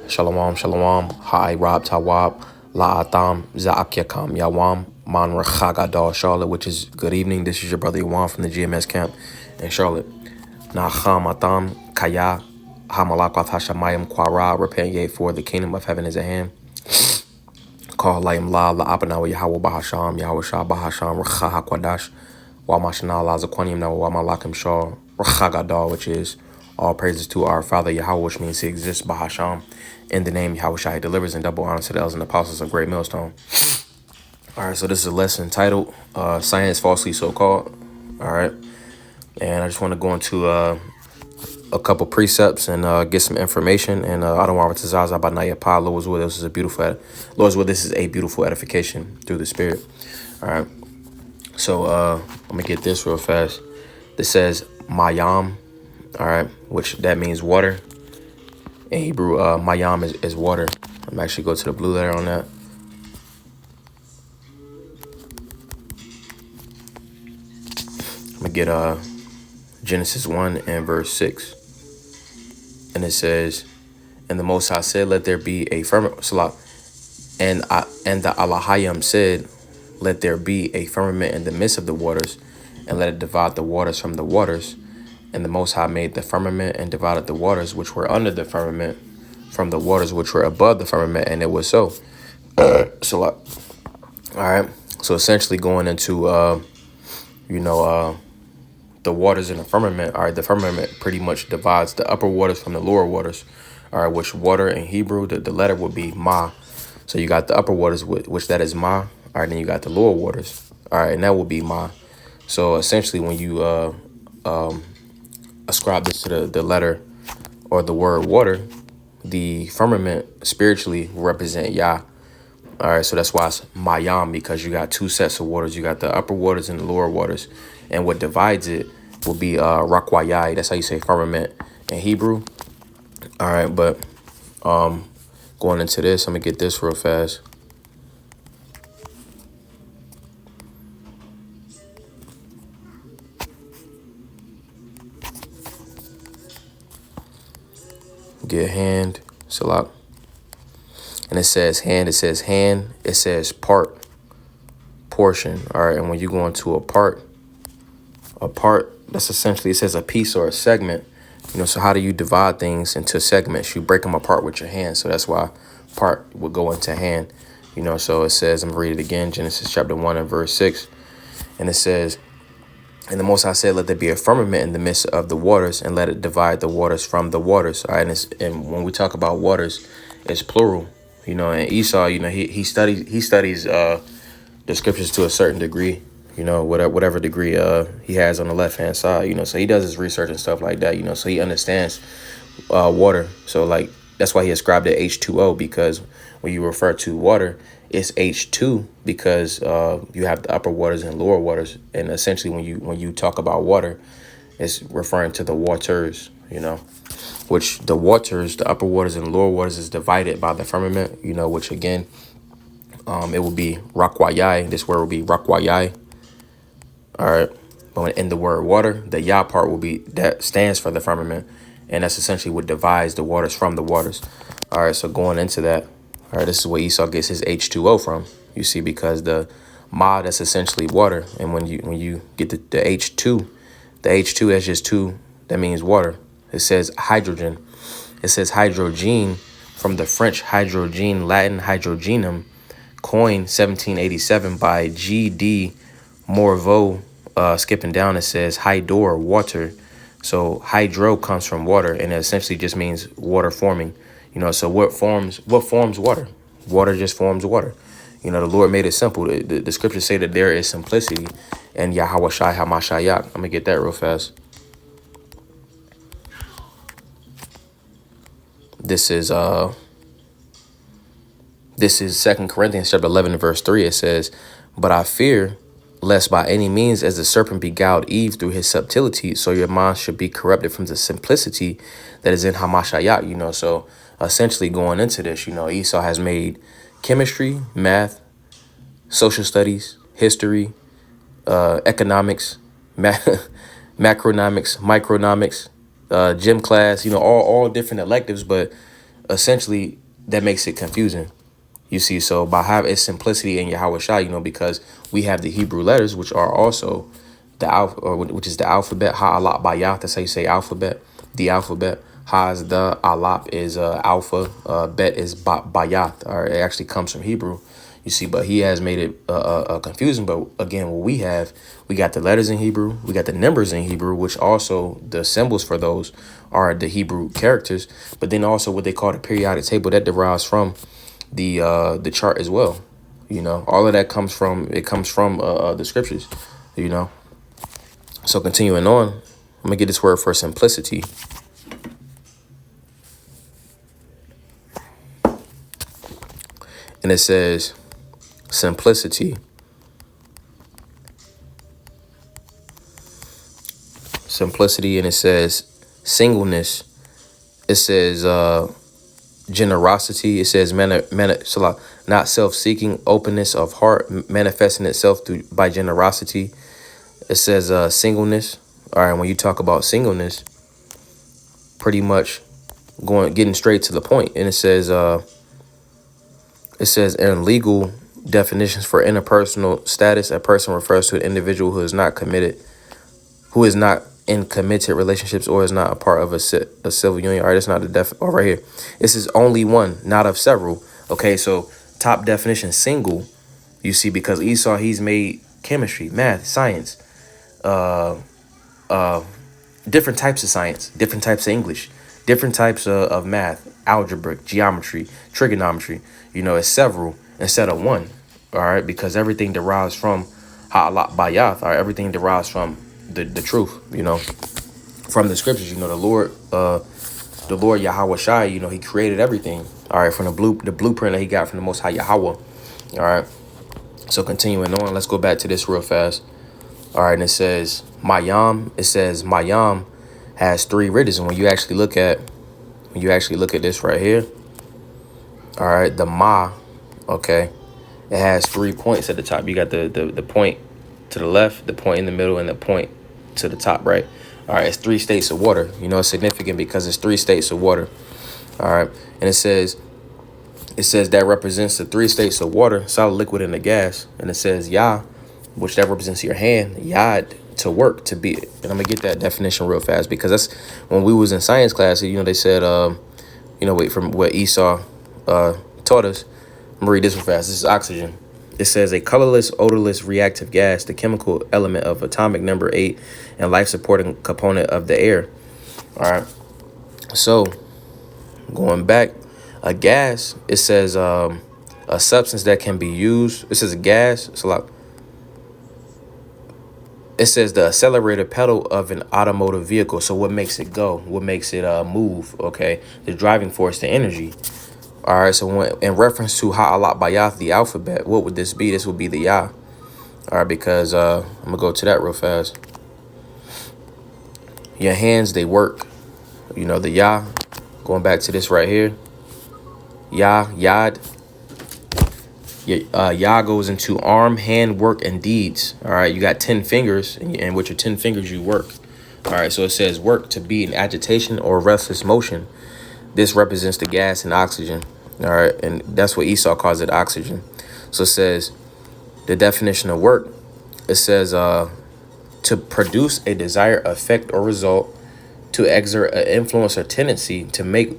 Shalom, shalom, Ha'i Rab Tawab, La'atam, Za'akyakam Yawam, Man Rachagadal, Charlotte, which is good evening. This is your brother Yawan from the GMS camp in Charlotte. Na'acham Atam, Kaya, Hamalakwat Hashamayim Kwara, repent ye, for the kingdom of heaven is at hand. Call Layim La, La'abanawa Yahweh Bahasham, Yahweh Shah Bahasham, Racha HaKwadash, Wamashana La Zakwanim Na Wamalakim Shah, Rachagadal, which is all praises to our Father Yahweh, which means he exists, Bahasham. In the name Yahweh Shai delivers, and double honor to the elders and apostles of Great Millstone. All right, so this is a lesson titled Science Falsely So Called. All right, and I just want to go into a couple precepts and get some information. And I don't want to zaza about Nayapa. Lord's will, this is a beautiful edification through the Spirit. All right, so I'm gonna get this real fast. This says Mayam, all right, which that means water. In Hebrew, Mayam is water. I'm actually go to the blue letter on that. I'm gonna get Genesis 1 and verse 6. And it says, and the Most High said, let there be a firmament. And the Alahayim said, let there be a firmament in the midst of the waters, and let it divide the waters from the waters. And the Most High made the firmament and divided the waters which were under the firmament from the waters which were above the firmament, and it was so. All right. So essentially going into, the waters in the firmament. All right, the firmament pretty much divides the upper waters from the lower waters. All right, which water in Hebrew, the letter would be Ma. So you got the upper waters, which that is Ma. All right, then you got the lower waters. All right, and that would be Ma. So essentially when you ascribe this to the letter or the word water, the firmament spiritually will represent Yah. All right, so that's why it's Mayam, because you got two sets of waters. You got the upper waters and the lower waters. And what divides it will be Rakwayai. That's how you say firmament in Hebrew. All right, but going into this, I'm going to get this real fast. Get hand, Salat. And it says hand, it says part, portion. All right, and when you go into a part, that's essentially, it says a piece or a segment. So how do you divide things into segments? You break them apart with your hand. So that's why part would go into hand. So it says, I'm going to read it again, Genesis chapter 1 and verse 6. And it says, and the Most High said, let there be a firmament in the midst of the waters, and let it divide the waters from the waters. All right, and when we talk about waters, it's plural. And Esau, he studies the scriptures to a certain degree, whatever degree he has on the left-hand side, so he does his research and stuff like that, so he understands water. So like, that's why he ascribed it H2O, because when you refer to water, it's H2 because you have the upper waters and lower waters. And essentially when you talk about water, it's referring to the waters, which the waters, the upper waters and lower waters is divided by the firmament, which again, it will be Rakwayai. This word will be Rakwayai. All right. But in the word water, the Yah part will be, that stands for the firmament. And that's essentially what divides the waters from the waters. All right. So going into that, all right, this is where Esau gets his H2O from. You see, because the Ma, that's essentially water. And when you get the H2, the H2, that's just two. That means water. It says hydrogen. It says hydrogene from the French hydrogene, Latin hydrogenum, coined 1787 by G.D. Morveau. Skipping down, it says hydor, water. So hydro comes from water, and it essentially just means water forming. So what forms water? Water just forms water. The Lord made it simple. The scriptures say that there is simplicity and Yahweh Shai HaMashayak. I'm gonna get that real fast. This is 2 Corinthians chapter 11 and verse 3. It says, but I fear lest by any means, as the serpent beguiled Eve through his subtlety, so your mind should be corrupted from the simplicity that is in Hamashiach. So essentially going into this, Esau has made chemistry, math, social studies, history, economics, macronomics, micronomics, gym class, all different electives, but essentially that makes it confusing. You see, so by having its simplicity in Yahweh Shai, because we have the Hebrew letters, which are also the alpha, or which is the alphabet. Ha'alap bayat. That's how you say alphabet. The alphabet. Ha is the, alap is alpha, bet is bayat. Or it actually comes from Hebrew. You see, but he has made it confusing. But again, what we got the letters in Hebrew, we got the numbers in Hebrew, which also the symbols for those are the Hebrew characters. But then also what they call the periodic table that derives from the chart as well. All of that comes from the scriptures. So continuing on, I'm gonna get this word for simplicity. And it says simplicity. Simplicity, and it says singleness. It says generosity. It says not self-seeking, openness of heart, manifesting itself by generosity. It says singleness. All right, when you talk about singleness, pretty much getting straight to the point. And it says in legal definitions for interpersonal status, a person refers to an individual who is not in committed relationships or is not a part of a civil union. All right, it's not the right here. This is only one, not of several. Okay, so top definition, single. You see, because Esau, he's made chemistry, math, science, different types of science, different types of English, different types of math, algebra, geometry, trigonometry. It's several instead of one. All right, because everything derives from Ha'alap Bayath. All right, everything derives from the truth. From the scriptures. The Lord Yahweh Shai. He created everything. All right, from the blueprint that he got from the Most High Yahweh. All right. So continuing on, let's go back to this real fast. All right, and it says Mayam. It says Mayam has 3 ridges, and when you actually look at this right here, all right, the Ma, okay, it has 3 points at the top. You got the point to the left, the point in the middle, and the point to the top, right? All right, it's 3 states of water. It's significant because it's 3 states of water. All right, and it says that represents the 3 states of water, solid, liquid, and the gas. And it says Yah, which that represents your hand, Yad, to work, to be. And I'm gonna get that definition real fast, because that's when we was in science class. They said, from what Esau taught us. I'm gonna read this real fast. This is oxygen. It says a colorless, odorless, reactive gas, the chemical element of atomic number 8 and life-supporting component of the air. All right. So going back, a gas, it says a substance that can be used. It says a gas. It says the accelerator pedal of an automotive vehicle. So what makes it go? What makes it move? Okay, the driving force, the energy. All right, so in reference to Ha'alap Bayath, the alphabet, what would this be? This would be the Yah. All right, because I'm going to go to that real fast. Your hands, they work. The Yah, going back to this right here. Yah, Yad. Yah goes into arm, hand, work, and deeds. All right, you got 10 fingers, and with your 10 fingers, you work. All right, so it says work, to be in agitation or restless motion. This represents the gas and oxygen. All right, and that's what Esau calls it, oxygen. So it says the definition of work. It says to produce a desired effect or result, to exert an influence or tendency, to make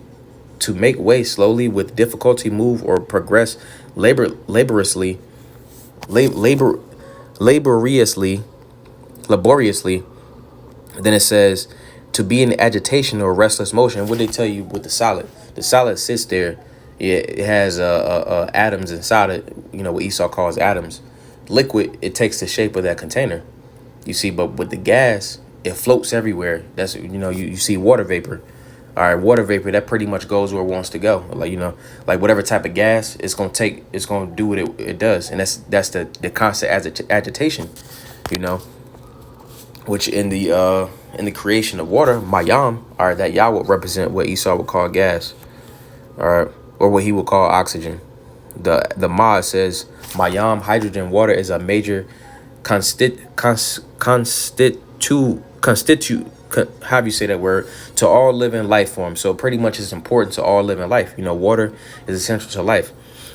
way slowly, with difficulty, move or progress laboriously. Then it says to be in agitation or restless motion. What they tell you with the solid? The solid sits there. It has atoms inside it. What Esau calls atoms. Liquid, it takes the shape of that container. You see, but with the gas, it floats everywhere. That's you see water vapor. All right, water vapor, that pretty much goes where it wants to go. Like whatever type of gas it's gonna do what it does, and that's the constant agitation. Which in the creation of water, Mayam, all right, that Yah would represent what Esau would call gas, all right, or what he would call oxygen. The Ma says Mayam, hydrogen, water is a major constituent how do you say that word, to all living life forms. So pretty much it's important to all living life. Water is essential to life.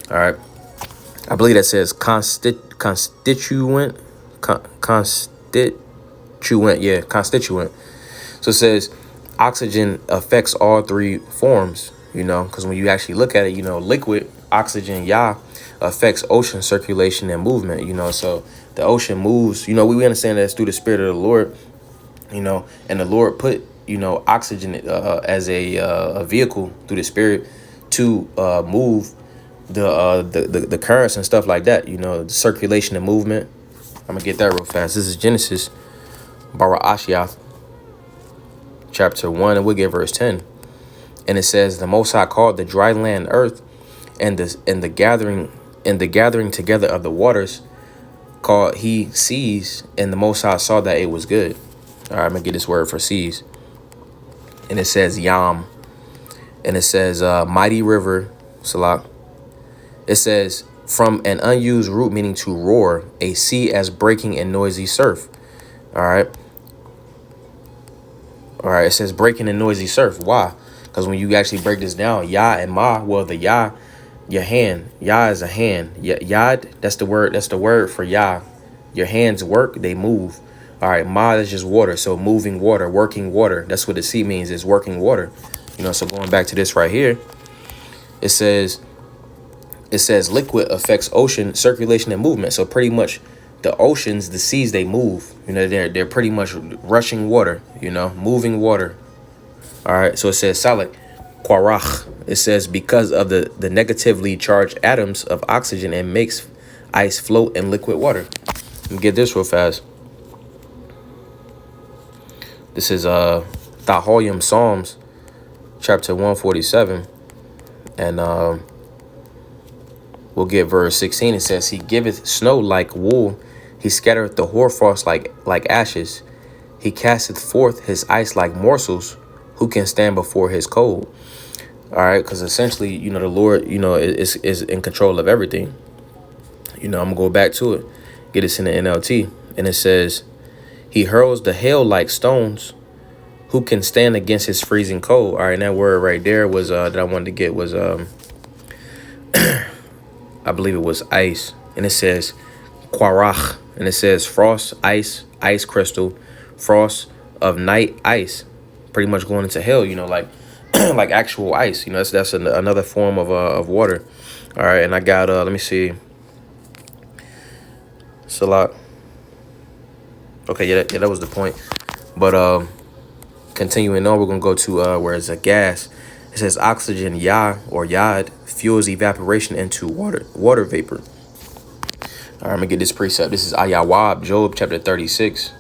All right. I believe that says constituent. Yeah, constituent. So it says oxygen affects all three forms, because when you actually look at it, liquid oxygen, affects ocean circulation and movement, so the ocean moves, we understand that it's through the spirit of the Lord, and the Lord put, oxygen as a vehicle through the spirit to move the currents and stuff like that, the circulation and movement. I'm gonna get that real fast. This is Genesis, Bara Ashiath, chapter 1, and we'll get verse 10. And it says, the Most High called the dry land earth, and the gathering together of the waters called he seas, and the Most High saw that it was good. All right, I'm gonna get this word for seas. And it says Yam. And it says mighty river, Salah. It says from an unused root, meaning to roar, a sea as breaking and noisy surf. All right. It says breaking and noisy surf. Why? Because when you actually break this down, Yah and Ma, well, the Yah, your hand. Yah is a hand. Yad, that's the word. That's the word for Yah. Your hands work, they move. All right, Ma is just water. So moving water, working water. That's what the sea means, is working water. So going back to this right here, it says liquid affects ocean circulation and movement. So pretty much the oceans, the seas, they move. They're pretty much rushing water, moving water. All right, so it says Salak, Quarach. It says because of the negatively charged atoms of oxygen, and makes ice float in liquid water. Let me get this real fast. This is Tahoyim Psalms, chapter 147, and we'll get verse 16. It says, he giveth snow like wool, he scattereth the hoarfrost like ashes, he casteth forth his ice like morsels, who can stand before his cold? All right, because essentially, the Lord, is in control of everything. I'm gonna go back to it, get this in the NLT, and it says, he hurls the hail like stones, who can stand against his freezing cold? All right, and that word right there was that I wanted to get was I believe it was ice, and it says Quarach, and it says frost, ice crystal, frost of night, ice, pretty much going into hell, like like actual ice, that's another form of water. All right, and I got let me see, Salat. Okay, yeah, that was the point. But continuing on, we're gonna go to where it's a gas. It says oxygen, Yah or Yad, fuels evaporation into water vapor. All right, I'm gonna get this precept. This is Ayawab, Job chapter 36.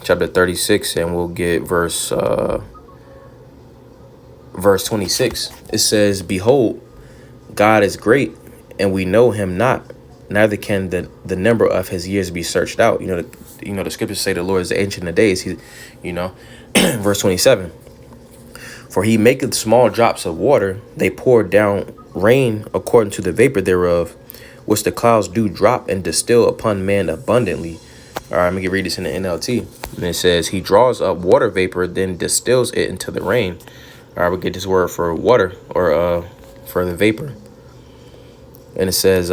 Chapter 36, and we'll get verse 26. It says, behold, God is great, and we know him not, neither can the number of his years be searched out. The scriptures say the Lord is the ancient of days. Verse 27. For he maketh small drops of water, they pour down rain according to the vapor thereof, which the clouds do drop and distill upon man abundantly. All right, I'm going to read this in the NLT. And it says, he draws up water vapor, then distills it into the rain. All right, we'll get this word for water, or for the vapor. And it says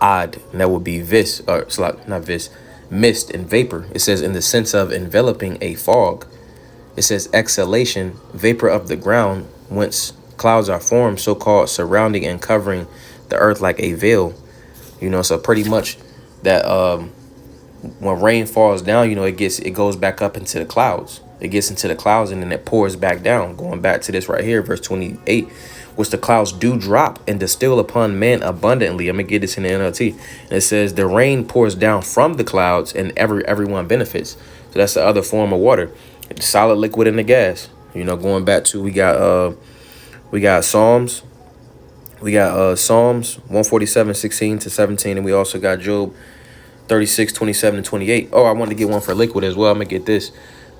ad, and that would be vis, or not vis, mist and vapor. It says in the sense of enveloping a fog. It says exhalation, vapor of the ground, whence clouds are formed, so-called surrounding and covering the earth like a veil. So pretty much that when rain falls down, it goes back up into the clouds. It gets into the clouds and then it pours back down. Going back to this right here, verse 28, which the clouds do drop and distill upon man abundantly. I'm gonna get this in the NLT. And it says the rain pours down from the clouds and everyone benefits. So that's the other form of water. The solid, liquid, and the gas. Going back to we got Psalms. We got Psalms 147:16-17, and we also got Job 36:27-28. Oh, I wanted to get one for liquid as well. I'm gonna get this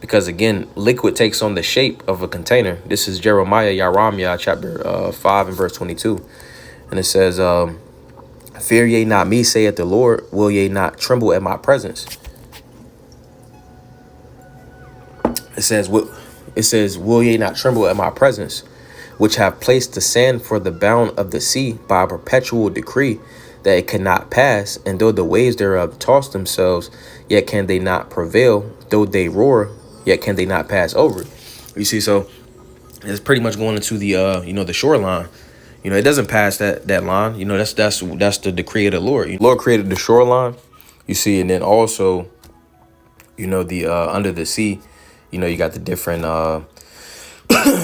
because again, liquid takes on the shape of a container. This is Jeremiah chapter 5 and verse 22, and it says, "Fear ye not me, saith the Lord. Will ye not tremble at my presence?" It says, will ye not tremble at my presence, which have placed the sand for the bound of the sea by a perpetual decree, that it cannot pass, and though the waves thereof toss themselves, yet can they not prevail, though they roar, yet can they not pass over it. You see, so it's pretty much going into the the shoreline. It doesn't pass that line. That's the decree of the Lord. The Lord created the shoreline, you see, and then also, the under the sea, you got the different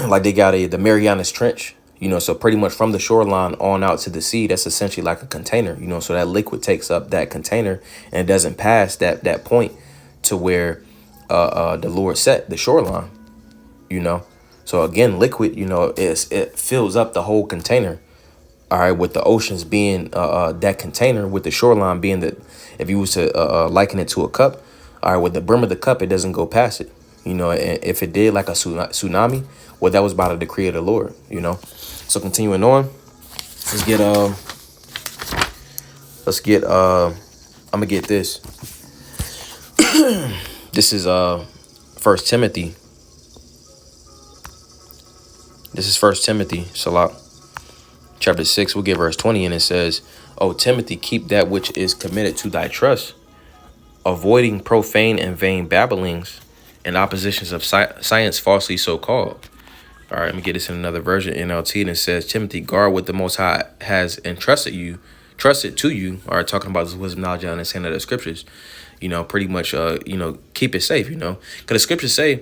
like they got the Marianas Trench, so pretty much from the shoreline on out to the sea, that's essentially like a container, so that liquid takes up that container and it doesn't pass that point to where the Lord set the shoreline, So again, liquid, it fills up the whole container. All right, with the oceans being that container, with the shoreline being that, if you was to liken it to a cup, all right, with the brim of the cup, it doesn't go past it. And if it did, like a tsunami, well, that was by the decree of the Lord. So continuing on, I'm gonna get this. This is First Timothy. This is First Timothy, Salah, chapter 6. We'll get verse 20, and it says, "O Timothy, keep that which is committed to thy trust, avoiding profane and vain babblings and oppositions of science falsely so called." All right, let me get this in another version, NLT, and it says, "Timothy, guard what the Most High has entrusted to you." All right, talking about this wisdom, knowledge, and understanding of the scriptures. Pretty much, keep it safe. Because the scriptures say,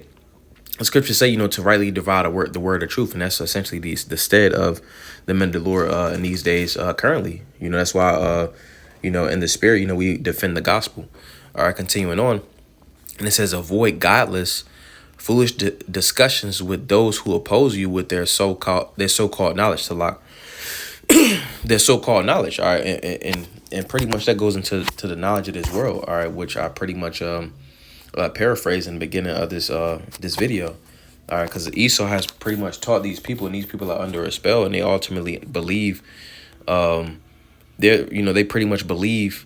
to rightly divide the word of truth, and that's essentially the stead of the men of the Lord in these days currently. That's why in the spirit, we defend the gospel. All right, continuing on, and it says, "Avoid godless, foolish discussions with those who oppose you with their so-called knowledge to lock their so-called knowledge." All right, and pretty much that goes into the knowledge of this world. All right, which I pretty much paraphrase in the beginning of this video. All right, because Esau has pretty much taught these people, and these people are under a spell, and they ultimately believe they pretty much believe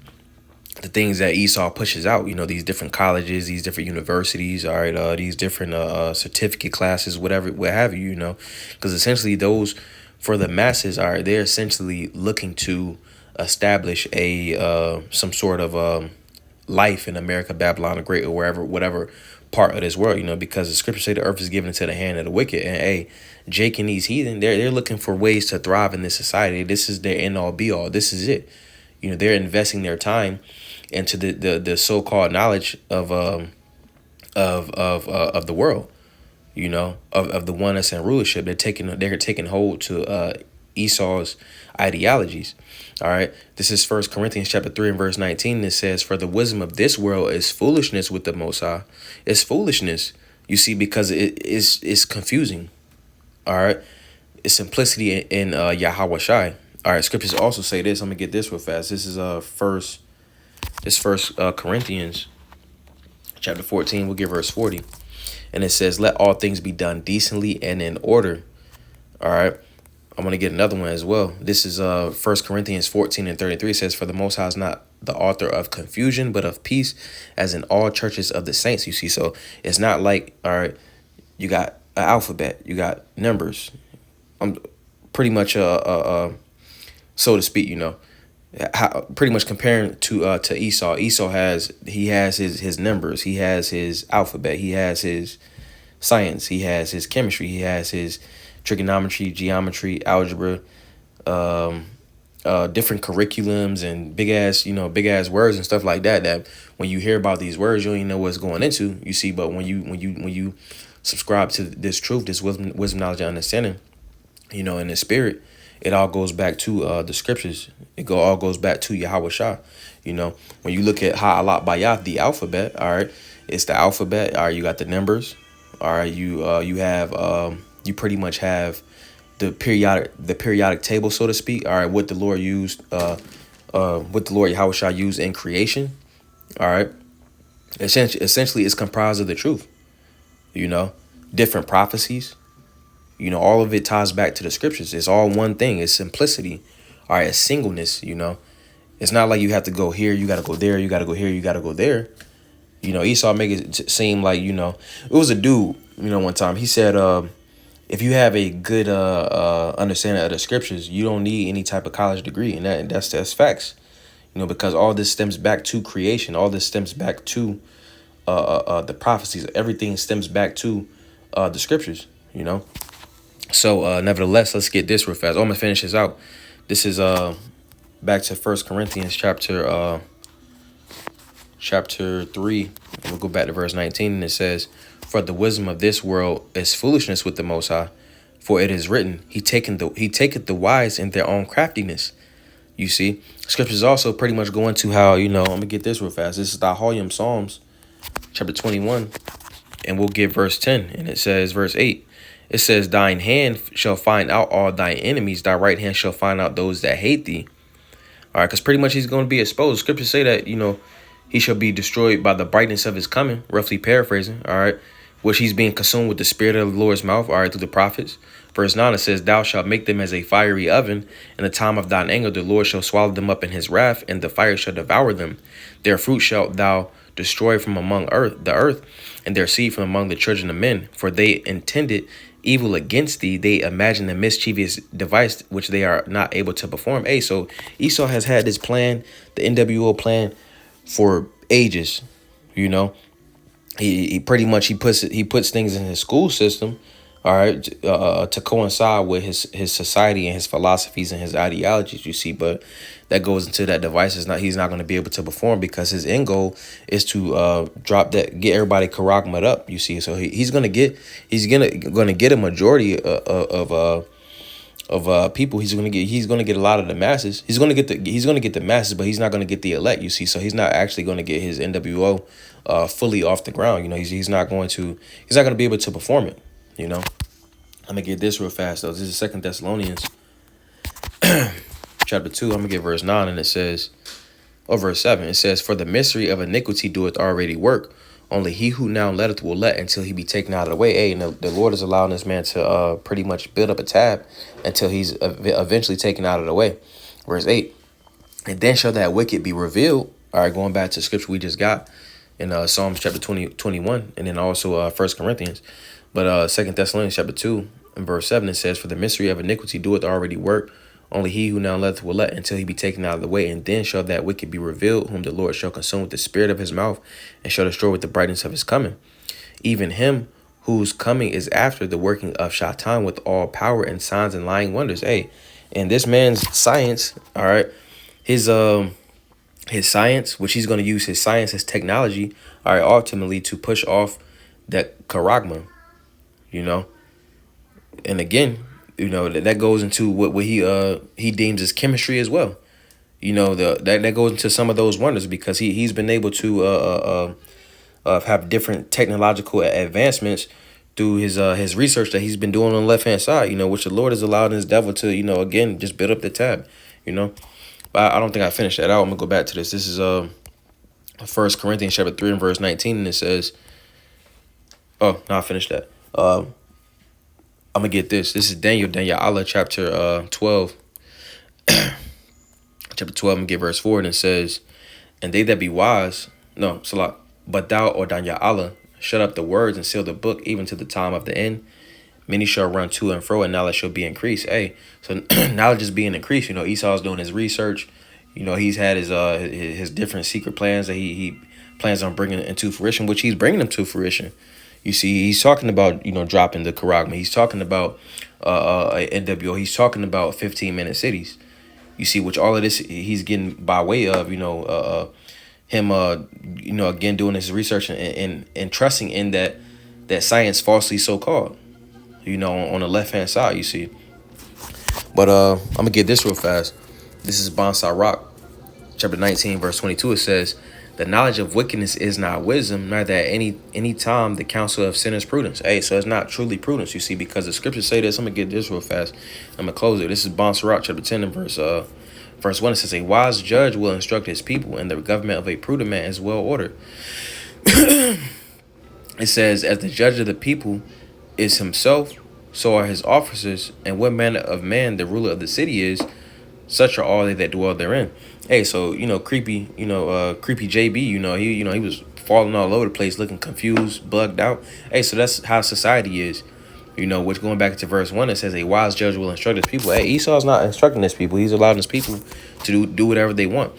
the things that Esau pushes out, these different colleges, these different universities, all right, these different certificate classes, whatever, what have you, because essentially those, for the masses, all right, they're essentially looking to establish some sort of life in America, Babylon the Great, or wherever, whatever part of this world, because the scriptures say the earth is given into the hand of the wicked, and hey, Jake and these heathen, they're looking for ways to thrive in this society. This is their end all be all. This is it. They're investing their time into the so-called knowledge of the world, of the one that's in rulership. They're taking hold to Esau's ideologies. All right, this is 1 Corinthians chapter 3 and verse 19. It says, "For the wisdom of this world is foolishness with the Most High." It's foolishness, you see, because it's confusing. All right, it's simplicity in Yahweh Shai. All right, scriptures also say this. I'm gonna get this real fast. This is First Corinthians chapter 14. We'll get verse 40, and it says, "Let all things be done decently and in order." All right, I'm going to get another one as well. This is 1 Corinthians 14 and 33. It says, "For the Most High is not the author of confusion, but of peace, as in all churches of the saints." You see, so it's not like, all right, you got an alphabet, you got numbers. I'm pretty much so to speak, pretty much comparing to Esau. Esau has his numbers, he has his alphabet, he has his science, he has his chemistry, he has his trigonometry, geometry, algebra, different curriculums and big ass words and stuff like that. That when you hear about these words, you don't even know what's going into. You see, but when you subscribe to this truth, this wisdom, knowledge, and understanding, in the spirit, it all goes back to the scriptures. All goes back to Yahweh Shah. When you look at Ha'alat Bayat, the alphabet, all right, it's the alphabet. All right, you got the numbers. All right, you have you pretty much have the periodic table, so to speak. All right, what the Lord used, what the Lord Yahweh Shah used in creation. All right, essentially, it's comprised of the truth. Different prophecies. All of it ties back to the scriptures. It's all one thing. It's simplicity. All right, it's singleness. It's not like you have to go here, you got to go there, you got to go here, you got to go there. Esau make it seem like, it was a dude, one time he said, if you have a good understanding of the scriptures, you don't need any type of college degree, and that's facts. Because all this stems back to creation, all this stems back to the prophecies. Everything stems back to the scriptures. So nevertheless, let's get this real fast. I'm gonna finish this out. This is back to First Corinthians chapter 3, and we'll go back to verse 19, and it says, "For the wisdom of this world is foolishness with the Most High, for it is written, He taketh the wise in their own craftiness." You see, scriptures also pretty much go into how, I'm gonna get this real fast. This is the Holyum Psalms, chapter 21, and we'll get verse 10, and it says, verse 8. It says, "Thine hand shall find out all thy enemies, thy right hand shall find out those that hate thee." All right, because pretty much he's going to be exposed. Scriptures say that, he shall be destroyed by the brightness of his coming, roughly paraphrasing, all right, which he's being consumed with the spirit of the Lord's mouth, all right, through the prophets. Verse 9, it says, "Thou shalt make them as a fiery oven. In the time of thine anger, the Lord shall swallow them up in his wrath, and the fire shall devour them. Their fruit shalt thou destroy from among the earth, and their seed from among the children of men. For they intended evil against thee, they imagine a mischievous device which they are not able to perform." Hey, so Esau has had this plan, the NWO plan, for ages. He pretty much he puts things in his school system, all right, to coincide with his society and his philosophies and his ideologies. You see, but that goes into that device he's not going to be able to perform, because his end goal is to get everybody karagmat up. You see, so he's gonna get a majority of people. He's gonna get a lot of the masses. He's gonna get the masses, but he's not gonna get the elect. You see, so he's not actually gonna get his NWO fully off the ground. He's not gonna be able to perform it. I'm gonna get this real fast though. This is 2 Thessalonians chapter 2. I'm gonna get verse 9, and it says, or verse 7. It says, "For the mystery of iniquity doeth already work. Only he who now letteth will let until he be taken out of the way." Hey, and the Lord is allowing this man to pretty much build up a tab until he's eventually taken out of the way. Verse 8. "And then shall that wicked be revealed." All right, going back to scripture we just got in Psalms chapter 21, and then also 1 Corinthians. But 2 Thessalonians chapter 2 and verse 7, it says, "For the mystery of iniquity doeth already work. Only he who now letteth will let until he be taken out of the way. And then shall that wicked be revealed, whom the Lord shall consume with the spirit of his mouth, and shall destroy with the brightness of his coming. Even him whose coming is after the working of Shaitan with all power and signs and lying wonders." Hey, and this man's science, all right, his science, which he's going to use his science, his technology, all right, ultimately to push off that charagma, And again, that goes into what he deems as chemistry as well. That goes into some of those wonders, because he's been able to have different technological advancements through his research that he's been doing on the left hand side. Which the Lord has allowed his devil to again just build up the tab. But I don't think I finished that out. I'm gonna go back to this. This is 1 Corinthians chapter 3 and verse 19, and it says, oh no, I finished that. I'm gonna get this. This is Daniel Allah chapter 12. Chapter 12, I'm gonna get verse 4, and it says, "And they that be wise," no, Salah, "but thou, O Daniel Allah, shut up the words and seal the book even to the time of the end. Many shall run to and fro, and knowledge shall be increased." Hey, so knowledge is being increased. Esau's doing his research. He's had his different secret plans that he plans on bringing into fruition, which he's bringing them to fruition. You see, he's talking about, dropping the charagma. He's talking about NWO. He's talking about 15-minute cities. You see, which all of this he's getting by way of, him, again, doing his research and trusting in that science falsely so-called, on the left-hand side, you see. But I'm going to get this real fast. This is Bonsai Rock, chapter 19, verse 22. It says, "The knowledge of wickedness is not wisdom, neither at any time the counsel of sinners prudence." Hey, so it's not truly prudence, you see, because the scriptures say this. I'm going to get this real fast. I'm going to close it. This is Bonsai Rock, chapter 10, and verse 1. It says, "A wise judge will instruct his people, and the government of a prudent man is well ordered." It says, "As the judge of the people is himself, so are his officers, and what manner of man the ruler of the city is, such are all they that dwell therein." Hey, so creepy JB, he was falling all over the place, looking confused, bugged out. Hey, so that's how society is. Which going back to verse 1, it says a wise judge will instruct his people. Hey, Esau's not instructing his people. He's allowing his people to do whatever they want.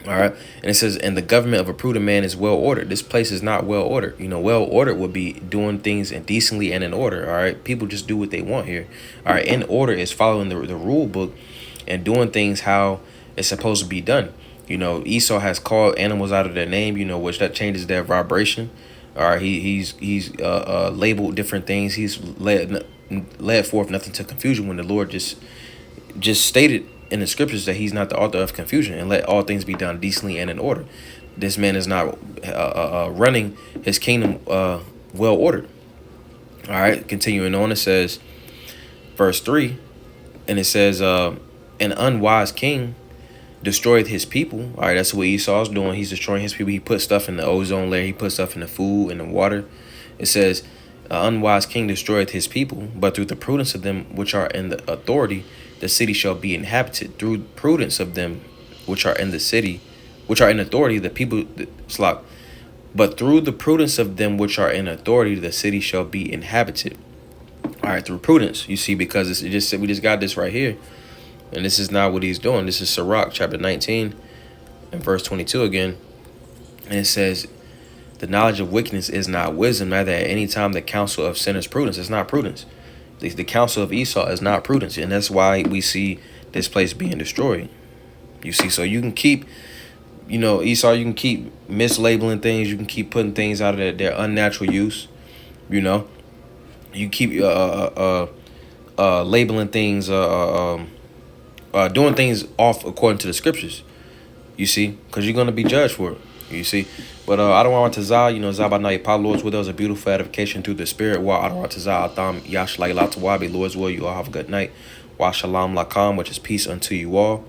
All right. And it says, and the government of a prudent man is well ordered. This place is not well ordered. Well ordered would be doing things decently and in order. All right. People just do what they want here. All right. In order is following the rule book and doing things how it's supposed to be done. Esau has called animals out of their name, which that changes their vibration. All right. He's labeled different things. He's led forth nothing to confusion when the Lord just stated in the scriptures that he's not the author of confusion, and let all things be done decently and in order. This man is not running his kingdom well ordered. All right, continuing on, it says, verse 3, and it says, an unwise king destroyed his people. All right, that's what Esau's doing. He's destroying his people. He put stuff in the ozone layer. He put stuff in the food and the water. It says, an unwise king destroyed his people, but through the prudence of them which are in the authority, the city shall be inhabited. Through prudence of them which are in the city, which are in authority, the people slop. But through the prudence of them which are in authority, the city shall be inhabited. All right, through prudence, you see, because we just got this right here, and this is not what he's doing. This is Sirach chapter 19 and verse 22 again, and it says, the knowledge of wickedness is not wisdom, neither at any time the counsel of sinners prudence. It's not prudence. The counsel of Esau is not prudence, and that's why we see this place being destroyed. You see, so you can keep, Esau, you can keep mislabeling things. You can keep putting things out of their unnatural use. You keep labeling things, doing things off according to the scriptures. You see, because you're going to be judged for it. You see, but I don't want to Zah, Zabanai Pa, Lord's will. There was a beautiful edification through the spirit. Wa I don't want to Zah, Atham, Yashlai Latawabi, Lord's will. You all have a good night. Wa Shalom Lakam, which is peace unto you all.